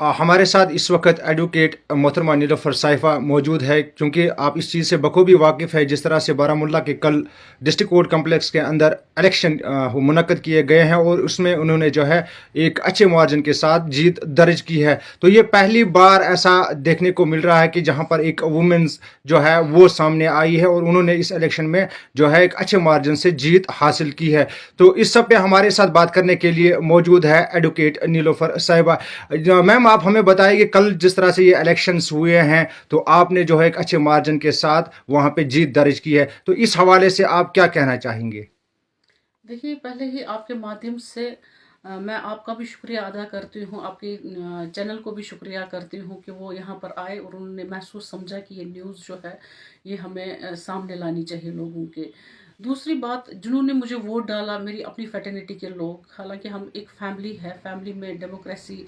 हमारे साथ इस वक्त एडवोकेट मोहतरमा नीलोफर साहिफा मौजूद है, क्योंकि आप इस चीज़ से बखूबी वाकिफ़ है जिस तरह से बारामूला के कल डिस्ट्रिक्ट कोर्ट कम्प्लेक्स के अंदर इलेक्शन मुनक्कद किए गए हैं और उसमें उन्होंने जो है एक अच्छे मार्जिन के साथ जीत दर्ज की है। तो ये पहली बार ऐसा देखने को मिल रहा है कि जहां पर एक वुमेन्स जो है वो सामने आई है और उन्होंने इस इलेक्शन में जो है एक अच्छे मार्जिन से जीत हासिल की है। तो इस सब पे हमारे साथ बात करने के लिए मौजूद है एडवोकेट नीलोफर साहिबा। मैम, आप हमें बताइए कि कल जिस तरह से ये इलेक्शंस हुए हैं तो आपने जो है एक अच्छे मार्जिन के साथ वहां पे जीत दर्ज की है, तो इस हवाले से आप क्या कहना चाहेंगे? देखिए, पहले ही आपके माध्यम से मैं आपका भी शुक्रिया अदा करती हूँ, आपके चैनल को भी शुक्रिया करती हूँ कि वो यहाँ पर आए और उन्होंने महसूस समझा कि ये न्यूज़ जो है ये हमें सामने लानी चाहिए लोगों के। दूसरी बात, जिन्होंने मुझे वोट डाला, मेरी अपनी फैटर्निटी के लोग, हालांकि हम एक फैमिली है, फैमिली में डेमोक्रेसी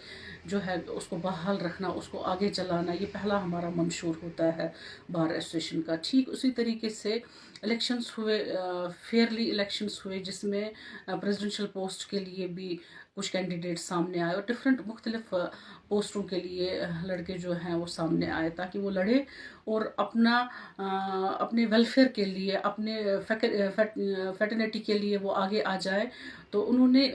जो है उसको बहाल रखना, उसको आगे चलाना, ये पहला हमारा मंशूर होता है बार एसोसिएशन का। ठीक उसी तरीके से इलेक्शंस हुए, फेयरली इलेक्शंस हुए, जिसमें प्रेसिडेंशियल पोस्ट के लिए भी कुछ कैंडिडेट सामने आए और डिफरेंट मुख्तलिफ पोस्टों के लिए लड़के जो हैं वो सामने आए ताकि वो लड़े और अपने वेलफेयर के लिए, अपने फैटर्निटी के लिए वो आगे आ जाए। तो उन्होंने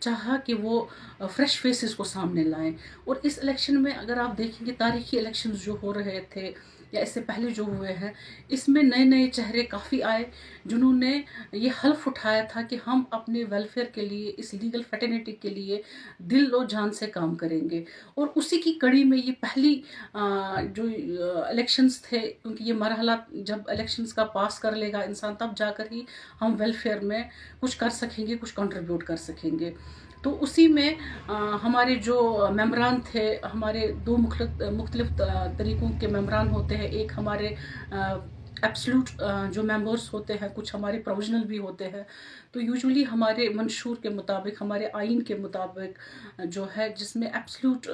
चाहा कि वो फ्रेश फेसेस को सामने लाएं। और इस इलेक्शन में अगर आप देखेंगे, तारीखी इलेक्शंस जो हो रहे थे या इससे पहले जो हुए हैं, इसमें नए नए चेहरे काफ़ी आए जिन्होंने ये हल्फ उठाया था कि हम अपने वेलफेयर के लिए, इस लीगल फैटर्निटी के लिए दिल और जान से काम करेंगे। और उसी की कड़ी में ये पहली जो इलेक्शंस थे, क्योंकि ये मरहला जब इलेक्शंस का पास कर लेगा इंसान तब जाकर ही हम वेलफेयर में कुछ कर सकेंगे, कुछ कंट्रीब्यूट कर सकेंगे। तो उसी में हमारे जो मेंबरान थे, हमारे दो मुख्तलिफ तरीक़ों के मेंबरान होते हैं। एक हमारे एब्सोल्यूट जो मेंबर्स होते हैं, कुछ हमारे प्रोविजनल भी होते हैं। तो यूजुअली हमारे मंशूर के मुताबिक, हमारे आइन के मुताबिक जो है, जिसमें एब्सोल्यूट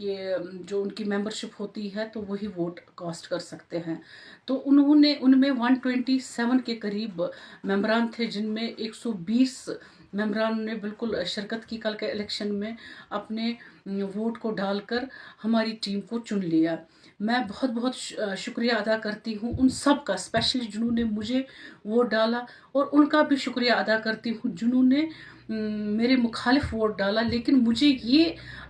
ये जो उनकी मेंबरशिप होती है तो वही वोट कास्ट कर सकते हैं। तो उन्होंने उनमें 127 के करीब मेंबरान थे, जिनमें 120 मेंबरान ने बिल्कुल शिरकत की कल के इलेक्शन में, अपने वोट को डालकर हमारी टीम को चुन लिया। मैं बहुत बहुत शुक्रिया अदा करती हूँ उन सब का, स्पेशली जिन्होंने मुझे वोट डाला, और उनका भी शुक्रिया अदा करती हूँ जिन्होंने मेरे मुखालिफ वोट डाला। लेकिन मुझे ये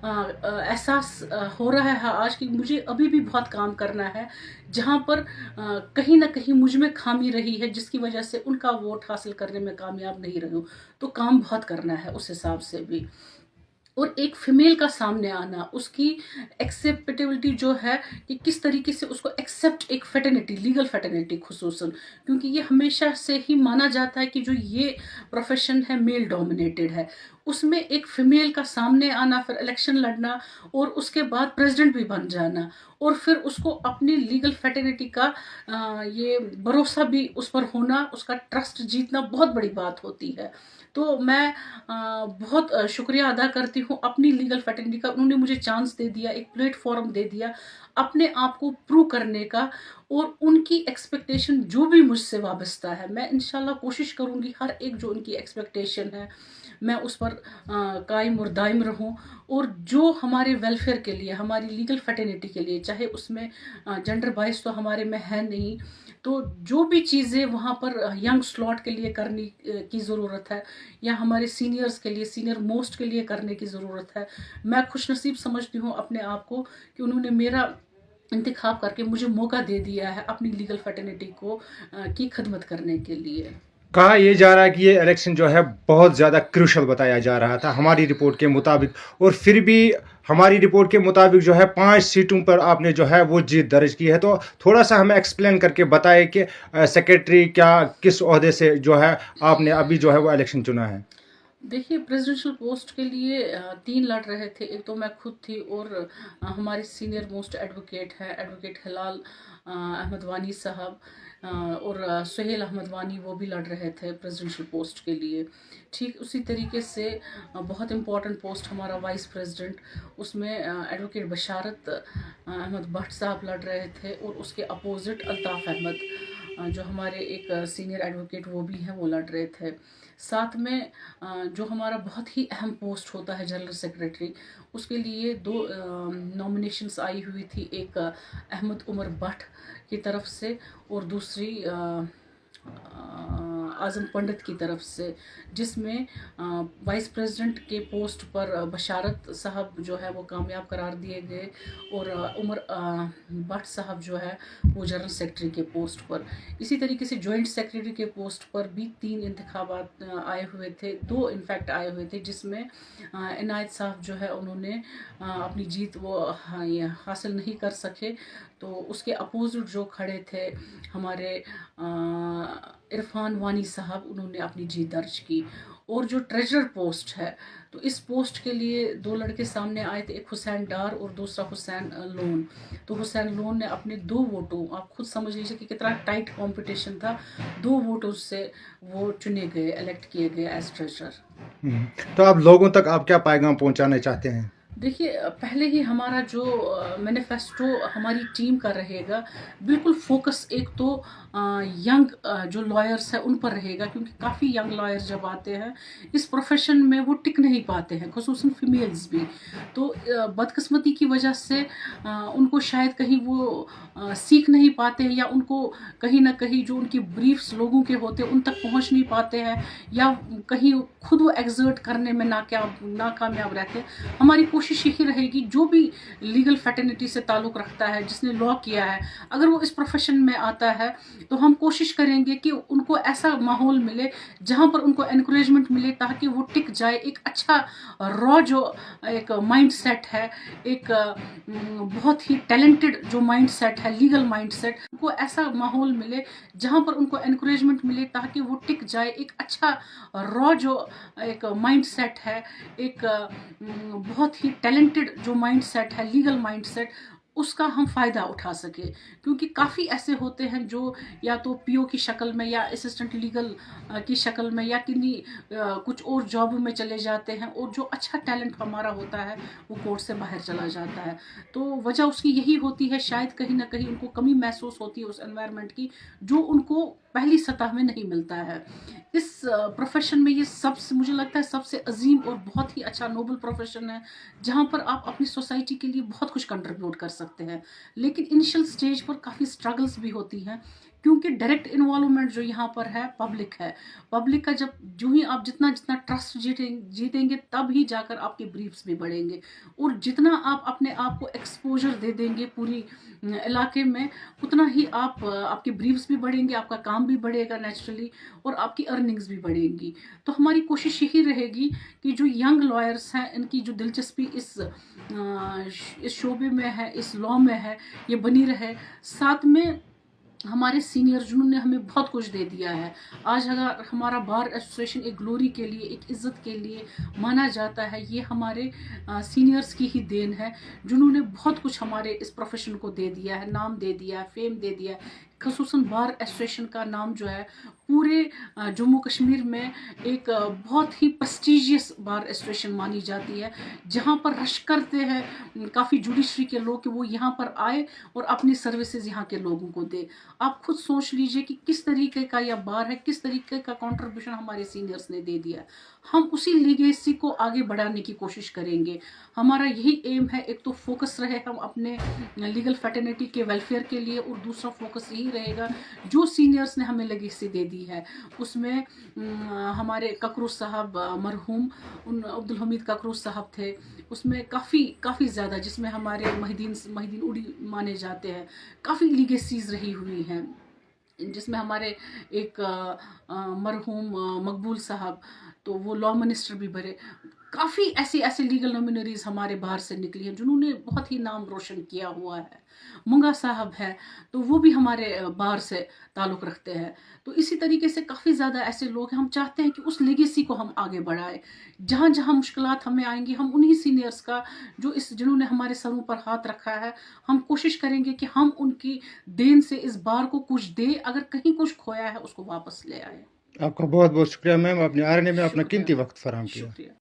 एहसास हो रहा है आज कि मुझे अभी भी बहुत काम करना है, जहाँ पर कहीं ना कहीं मुझ में खामी रही है, जिसकी वजह से उनका वोट हासिल करने में कामयाब नहीं रही हूँ। तो काम बहुत करना है उस हिसाब से भी। और एक फीमेल का सामने आना, उसकी एक्सेप्टेबिलिटी जो है कि किस तरीके से उसको एक्सेप्ट, एक फैटर्निटी, लीगल फैटर्निटी खुसूसन, क्योंकि ये हमेशा से ही माना जाता है कि जो ये प्रोफेशन है मेल डोमिनेटेड है, उसमें एक फीमेल का सामने आना, फिर इलेक्शन लड़ना और उसके बाद प्रेसिडेंट भी बन जाना, और फिर उसको अपनी लीगल फैटर्निटी का ये भरोसा भी उस पर होना, उसका ट्रस्ट जीतना बहुत बड़ी बात होती है। तो मैं बहुत शुक्रिया अदा करती हूँ अपनी लीगल फैटर्निटी का। उन्होंने मुझे चांस दे दिया, एक प्लेटफॉर्म दे दिया अपने आप को प्रूव करने का, और उनकी एक्सपेक्टेशन जो भी मुझसे वाबस्ता है, मैं इंशाल्लाह कोशिश करूँगी हर एक जो उनकी एक्सपेक्टेशन है मैं उस पर कायम और दायम रहूं, और जो हमारे वेलफेयर के लिए, हमारी लीगल फैटर्निटी के लिए, चाहे उसमें जेंडर बाइस तो हमारे में है नहीं, तो जो भी चीज़ें वहाँ पर यंग स्लॉट के लिए करने की ज़रूरत है, या हमारे सीनियर्स के लिए, सीनियर मोस्ट के लिए करने की ज़रूरत है, मैं खुशनसीब समझती हूँ अपने आप को कि उन्होंने मेरा इंतखाब करके मुझे मौका दे दिया है अपनी लीगल फैटर्निटी को की खिदमत करने के लिए। कहा यह जा रहा है कि ये इलेक्शन जो है बहुत ज़्यादा क्रूशल बताया जा रहा था हमारी रिपोर्ट के मुताबिक, और फिर भी हमारी रिपोर्ट के मुताबिक जो है 5 सीटों पर आपने जो है वो जीत दर्ज की है। तो थोड़ा सा हमें एक्सप्लेन करके बताएं कि सेक्रेटरी क्या, किस ओहदे से जो है आपने अभी जो है वो इलेक्शन चुना है। देखिए, प्रेसिडेंशियल पोस्ट के लिए 3 लड़ रहे थे। एक तो मैं खुद थी और हमारे सीनियर मोस्ट एडवोकेट हैं, एडवोकेट हिलाल अहमद वानी साहब, और सुहेल अहमद वानी, वो भी लड़ रहे थे प्रेसिडेंशियल पोस्ट के लिए। ठीक उसी तरीके से बहुत इम्पोर्टेंट पोस्ट हमारा वाइस प्रेसिडेंट, उसमें एडवोकेट बशारत अहमद भट्ट साहब लड़ रहे थे, और उसके अपोजिट अल्ताफ़ अहमद, जो हमारे एक सीनियर एडवोकेट वो भी हैं, वो लड़ रहे थे। साथ में जो हमारा बहुत ही अहम पोस्ट होता है जनरल सेक्रेटरी, उसके लिए 2 नॉमिनेशंस आई हुई थी, एक अहमद उमर भट्ट की तरफ से और दूसरी आज़म पंडित की तरफ से, जिसमें वाइस प्रेसिडेंट के पोस्ट पर बशारत साहब जो है वो कामयाब करार दिए गए, और उमर भट्ट साहब जो है वो जनरल सेक्रेटरी के पोस्ट पर। इसी तरीके से जॉइंट सेक्रेटरी के पोस्ट पर भी 3 इंतखाबात आए हुए थे, 2 इनफैक्ट आए हुए थे, जिसमें इनायत साहब जो है उन्होंने अपनी जीत वो हासिल नहीं कर सके। तो उसके अपोजिट जो खड़े थे हमारे इरफान वानी साहब, उन्होंने अपनी जीत दर्ज की। और जो ट्रेजरर पोस्ट है, तो इस पोस्ट के लिए 2 लड़के सामने आए थे, एक हुसैन डार और दूसरा हुसैन लोन। तो हुसैन लोन ने अपने 2 वोटों, आप खुद समझ लीजिए कि कितना टाइट कंपटीशन था, 2 वोटों से वो चुने गए, इलेक्ट किए गए एज ट्रेजरर। तो आप लोगों तक आप क्या पैगाम पहुंचाना चाहते हैं? देखिए, पहले ही हमारा जो मैनिफेस्टो हमारी टीम का रहेगा, बिल्कुल फोकस एक तो यंग जो लॉयर्स हैं उन पर रहेगा, क्योंकि काफ़ी यंग लॉयर्स जब आते हैं इस प्रोफेशन में वो टिक नहीं पाते हैं, ख़ुसूसन फीमेल्स भी। तो बदकिस्मती की वजह से उनको शायद कहीं वो सीख नहीं पाते हैं, या उनको कहीं ना कहीं जो उनकी ब्रीफ्स लोगों के होते हैं उन तक पहुंच नहीं पाते हैं, या कहीं खुद वो एग्जर्ट करने में नाकामयाब रहते हैं। हमारी कोशिश यही रहेगी, जो भी लीगल फैटर्निटी से ताल्लुक़ रखता है, जिसने लॉ किया है, अगर वो इस प्रोफेशन में आता है, तो हम कोशिश करेंगे कि उनको ऐसा माहौल मिले जहाँ पर उनको एनकरेजमेंट मिले, ताकि वो टिक जाए। एक अच्छा रॉ जो एक माइंड सेट है, एक बहुत ही टैलेंटेड जो माइंड सेट है, लीगल माइंड सेट, उनको ऐसा माहौल मिले जहाँ पर उनको एनकरेजमेंट मिले, ताकि वो टिक जाए। एक अच्छा रॉ जो एक माइंड सेट है, एक बहुत ही टैलेंटेड जो माइंड सेट है, लीगल माइंड सेट, उसका हम फ़ायदा उठा सके। क्योंकि काफ़ी ऐसे होते हैं जो या तो पीओ की शक्ल में, या असिस्टेंट लीगल की शक्ल में, या किन्हीं कुछ और जॉब में चले जाते हैं, और जो अच्छा टैलेंट हमारा होता है वो कोर्ट से बाहर चला जाता है। तो वजह उसकी यही होती है, शायद कहीं ना कहीं उनको कमी महसूस होती है उस एनवायरनमेंट की, जो उनको पहली सतह में नहीं मिलता है। इस प्रोफेशन में ये सबसे, मुझे लगता है, सबसे अजीम और बहुत ही अच्छा नोबल प्रोफेशन है, जहाँ पर आप अपनी सोसाइटी के लिए बहुत कुछ कंट्रीब्यूट कर सकते हैं। लेकिन इनिशियल स्टेज पर काफ़ी स्ट्रगल्स भी होती हैं, क्योंकि डायरेक्ट इन्वॉल्वमेंट जो यहाँ पर है पब्लिक है। पब्लिक का जब जो ही आप जितना जितना ट्रस्ट जीतेंगे, तब ही जाकर आपके ब्रीफ्स भी बढ़ेंगे, और जितना आप अपने आप को एक्सपोजर दे देंगे पूरी इलाके में, उतना ही आप आपके ब्रीफ्स भी बढ़ेंगे, आपका काम भी बढ़ेगा नेचुरली, और आपकी अर्निंग्स भी बढ़ेंगी। तो हमारी कोशिश यही रहेगी कि जो यंग लॉयर्स हैं, इनकी जो दिलचस्पी इस शोबे में है, इस लॉ में है, ये बनी रहे। साथ में हमारे सीनियर जिन्होंने हमें बहुत कुछ दे दिया है, आज अगर हमारा बार एसोसिएशन एक ग्लोरी के लिए, एक इज़्ज़त के लिए माना जाता है, ये हमारे सीनियर्स की ही देन है, जिन्होंने बहुत कुछ हमारे इस प्रोफेशन को दे दिया है, नाम दे दिया है, फेम दे दिया है। खसूसन बार एसोसिएशन का नाम जो है पूरे जम्मू कश्मीर में एक बहुत ही प्रेस्टिजियस बार एसोसिएशन मानी जाती है, जहाँ पर रश करते हैं काफ़ी जुडिशरी के लोग कि वो यहाँ पर आए और अपनी सर्विसेज यहाँ के लोगों को दे। आप खुद सोच लीजिए कि किस तरीके का यह बार है, किस तरीके का कंट्रीब्यूशन हमारे सीनियर्स ने दे दिया। हम उसी लीगेसी को आगे बढ़ाने की कोशिश करेंगे। हमारा यही एम है, एक तो फोकस रहे हम अपने लीगल फैटर्निटी के वेलफेयर के लिए, और दूसरा फोकस यही रहेगा जो सीनियर्स ने हमें लेगेसी दे दी है, उसमें हमारे ककरू साहब मरहूम अब्दुल हमीद ककरू साहब थे, उसमें काफ़ी ज़्यादा, जिसमें हमारे महिदीन उड़ी माने जाते हैं, काफ़ी लीगेसीज रही हुई हैं, जिसमें हमारे एक मरहूम मकबूल साहब, तो वो लॉ मिनिस्टर भी बने। काफ़ी ऐसी ऐसी लीगल लुमिनरीज हमारे बाहर से निकली हैं जिन्होंने बहुत ही नाम रोशन किया हुआ है। मुंगा साहब है, तो वो भी हमारे बाहर से ताल्लुक़ रखते हैं। तो इसी तरीके से काफ़ी ज़्यादा ऐसे लोग हैं, हम चाहते हैं कि उस लेगेसी को हम आगे बढ़ाएं। जहाँ जहाँ मुश्किलात हमें आएंगी, हम उन्हीं सीनियर्स का जिन्होंने हमारे सरों पर हाथ रखा है, हम कोशिश करेंगे कि हम उनकी देन से इस बार को कुछ दें, अगर कहीं कुछ खोया है उसको वापस ले आए। आपका बहुत बहुत शुक्रिया मैम, आपने आरएनए में अपना शुक्रिया, कीमती वक्त फराहम किया। शुक्रिया।